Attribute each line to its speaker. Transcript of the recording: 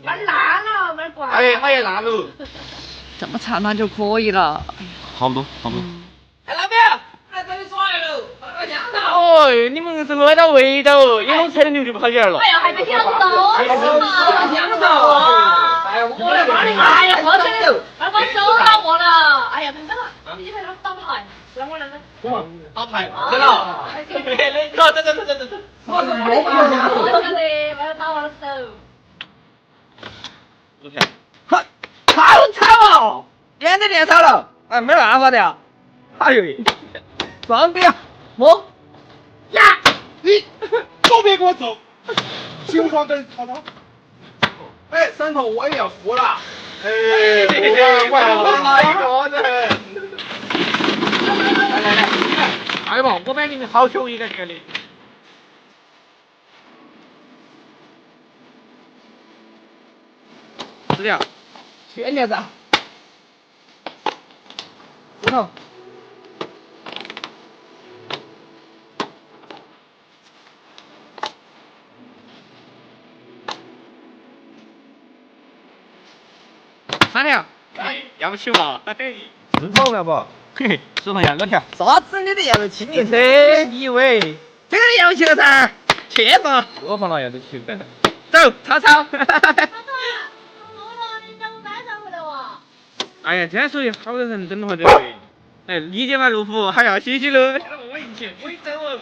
Speaker 1: 玩烂了，玩挂。
Speaker 2: 哎，我也烂了。
Speaker 3: 这么长那就可以了。
Speaker 2: 好多，好多。
Speaker 1: 哎，老表，来这里耍来了，我讲到。
Speaker 2: 哦，你们是挨到围着，一弄车的牛就跑起来了。
Speaker 1: 哎呀，还没想到，想到。哎，我来帮你嘛。哎呀，我这里，把我手打磨了。哎呀，等等，你还要打牌？让我来来。
Speaker 2: 打牌，真的。走。
Speaker 1: 我晓得，我要打我的手。
Speaker 2: 多少钱？好吵哦！练都练少了，哎，没办法的呀。哎呦，放屁啊！我
Speaker 1: 呀，
Speaker 2: 你都别给我走，情况跟吵吵。哎，3头我也要付了。哎，我一个人。来，哎嘛，我比你们好穷一个这里。是的，悬念子。4头。3条，要不起嘛？4头要不？嘿嘿，10头2个条。啥子你都要得清一车？你以为这个要起了噻？去吧。我放了要得去。走，吵。哎呀，今天手里好多人等着这位。哎，理解嘛，路虎，还要谢谢喽。现在我一起，我一走哦。